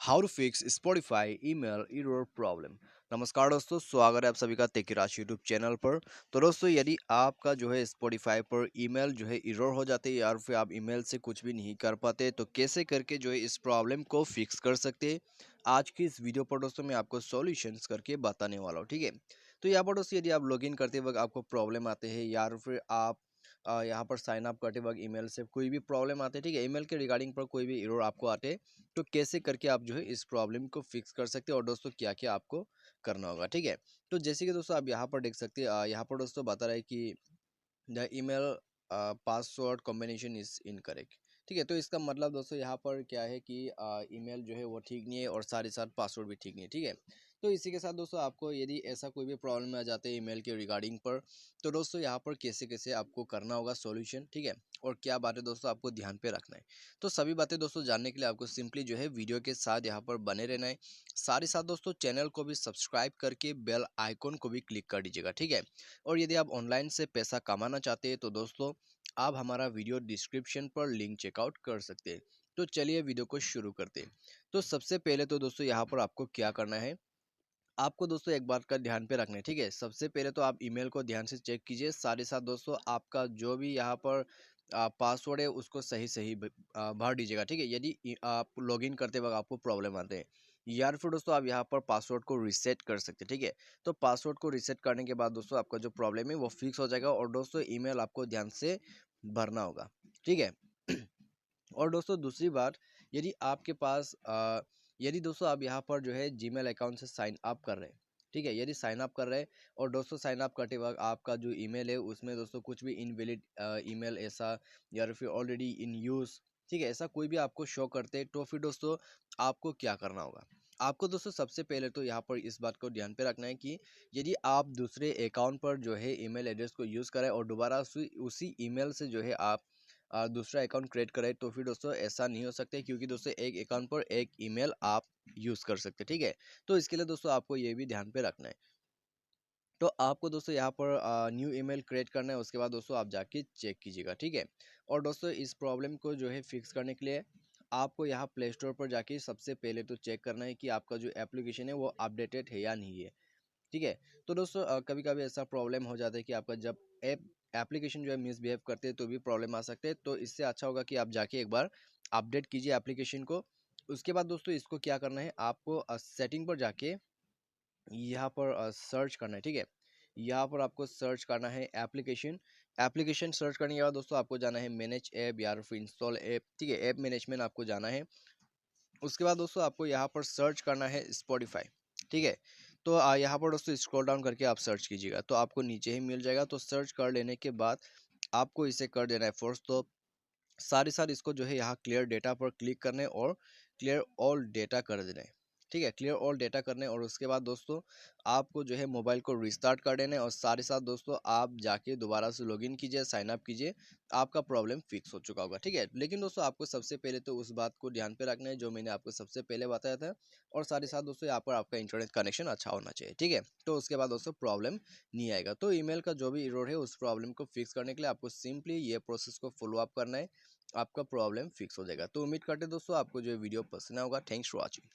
How to fix Spotify email error problem. नमस्कार दोस्तों, स्वागत है आप सभी का टेकीराज यूट्यूब चैनल पर। तो दोस्तों, यदि आपका जो है स्पॉटिफाई पर ईमेल जो है एरर हो जाते हैं या फिर आप ईमेल से कुछ भी नहीं कर पाते, तो कैसे करके जो है इस प्रॉब्लम को फिक्स कर सकते हैं, आज की इस वीडियो पर दोस्तों मैं आपको सॉल्यूशंस करके बताने वाला हूँ। ठीक है, तो यहाँ पर दोस्तों यदि आप लॉगिन करते वक्त आपको प्रॉब्लम आते हैं या फिर आप यहाँ पर साइन अप करते वक्त ईमेल से कोई भी प्रॉब्लम आते हैं, ठीक है, ईमेल के रिगार्डिंग पर कोई भी एरर आपको आते, तो कैसे करके आप जो है इस प्रॉब्लम को फिक्स कर सकते हैं और दोस्तों क्या क्या आपको करना होगा। ठीक है, तो जैसे कि दोस्तों आप यहाँ पर देख सकते हैं, यहाँ पर दोस्तों बता रहा है कि the email password combination is incorrect. ठीक है, तो इसका मतलब दोस्तों यहाँ पर क्या है कि ईमेल जो है वो ठीक नहीं है और साथ ही साथ पासवर्ड भी ठीक नहीं है। ठीक है, तो इसी के साथ दोस्तों आपको यदि ऐसा कोई भी प्रॉब्लम आ जाते हैं ईमेल के रिगार्डिंग पर, तो दोस्तों यहाँ पर कैसे कैसे आपको करना होगा सॉल्यूशन। ठीक है, और क्या बातें दोस्तों आपको ध्यान पे रखना है, तो सभी बातें दोस्तों जानने के लिए आपको सिंपली जो है वीडियो के साथ यहाँ पर बने रहना है। साथ ही साथ दोस्तों चैनल को भी सब्सक्राइब करके बेल आइकॉन को भी क्लिक कर दीजिएगा। ठीक है, और यदि आप ऑनलाइन से पैसा कमाना चाहते हैं, तो दोस्तों आप हमारा वीडियो डिस्क्रिप्शन पर लिंक चेकआउट कर सकते हैं। तो चलिए वीडियो को शुरू करते हैं। तो सबसे पहले तो दोस्तों यहाँ पर आपको क्या करना है, आपको दोस्तों एक बात का ध्यान पे रखना है। ठीक है, सबसे पहले तो आप ईमेल को ध्यान से चेक कीजिए, साथ ही साथ दोस्तों आपका जो भी यहाँ पर पासवर्ड है उसको सही सही भर दीजिएगा। ठीक है, यदि आप लॉगिन करते वक्त आपको प्रॉब्लम आते हैं, या फिर दोस्तों आप यहाँ पर पासवर्ड को रीसेट कर सकते हैं। ठीक है, तो पासवर्ड को रीसेट करने के बाद दोस्तों आपका जो प्रॉब्लम है वो फिक्स हो जाएगा और दोस्तों ईमेल आपको ध्यान से भरना होगा। ठीक है, और दोस्तों दूसरी बात, यदि आपके पास यदि दोस्तों आप यहाँ पर जो है जीमेल अकाउंट से साइन अप कर रहे हैं, ठीक है, यदि साइन अप कर रहे हैं और दोस्तों साइन अप करते वक्त आपका जो ईमेल है उसमें दोस्तों कुछ भी इनवैलिड ईमेल ऐसा या फिर ऑलरेडी इन यूज, ठीक है, ऐसा कोई भी आपको शो करते हैं, तो फिर दोस्तों आपको क्या करना होगा। आपको दोस्तों सबसे पहले तो यहाँ पर इस बात को ध्यान पे रखना है कि यदि आप दूसरे अकाउंट पर जो है ईमेल एड्रेस को यूज़ करें और दोबारा उसी ईमेल से जो है आप दूसरा अकाउंट क्रिएट करें, तो फिर दोस्तों ऐसा नहीं हो सकता है, क्योंकि दोस्तों एक अकाउंट पर एक ईमेल आप यूज़ कर सकते हैं। ठीक है, तो इसके लिए दोस्तों आपको ये भी ध्यान पे रखना है। तो आपको दोस्तों यहाँ पर न्यू ईमेल क्रिएट करना है, उसके बाद दोस्तों आप जाके चेक कीजिएगा। ठीक है, और दोस्तों इस प्रॉब्लम को जो है फिक्स करने के लिए आपको यहाँ प्ले स्टोर पर जाके सबसे पहले तो चेक करना है कि आपका जो एप्लीकेशन है वो अपडेटेड है या नहीं है। ठीक है, तो दोस्तों कभी कभी ऐसा प्रॉब्लम हो जाता है कि आपका जब एप्लीकेशन जो है मिसबिहेव करते हैं तो भी प्रॉब्लम आ सकते हैं, तो इससे अच्छा होगा कि आप जाके एक बार अपडेट कीजिए एप्लीकेशन को। उसके बाद दोस्तों इसको क्या करना है, आपको सेटिंग पर जाके यहाँ पर सर्च करना है। ठीक है, यहाँ पर आपको सर्च करना है एप्लीकेशन। एप्लीकेशन सर्च करने के बाद दोस्तों आपको जाना है मैनेज ऐप या फिर इंस्टॉल ऐप। ठीक है, ऐप मैनेजमेंट आपको जाना है। उसके बाद दोस्तों आपको यहाँ पर सर्च करना है स्पॉटिफाई। ठीक है, तो यहाँ पर दोस्तों स्क्रॉल डाउन करके आप सर्च कीजिएगा तो आपको नीचे ही मिल जाएगा। तो सर्च कर लेने के बाद आपको इसे कर देना है फोर्स। तो साथ ही साथ इसको जो है यहाँ क्लियर डेटा पर क्लिक करने और क्लियर ऑल डेटा कर देना है। ठीक है, क्लियर ऑल डेटा करने और उसके बाद दोस्तों आपको जो है मोबाइल को रिस्टार्ट कर देना है और साथ ही साथ दोस्तों आप जाके दोबारा से लॉगिन कीजिए, साइन अप कीजिए, आपका प्रॉब्लम फिक्स हो चुका होगा। ठीक है, लेकिन दोस्तों आपको सबसे पहले तो उस बात को ध्यान पे रखना है जो मैंने आपको सबसे पहले बताया था, और साथ ही साथ दोस्तों यहाँ पर आपका इंटरनेट कनेक्शन अच्छा होना चाहिए। ठीक है, तो उसके बाद दोस्तों प्रॉब्लम नहीं आएगा। तो ईमेल का जो भी एरर है उस प्रॉब्लम को फिक्स करने के लिए आपको सिंपली ये प्रोसेस को फॉलो अप करना है, आपका प्रॉब्लम फिक्स हो जाएगा। तो उम्मीद करते हैं दोस्तों आपको जो वीडियो पसंद आया होगा। Thanks for watching.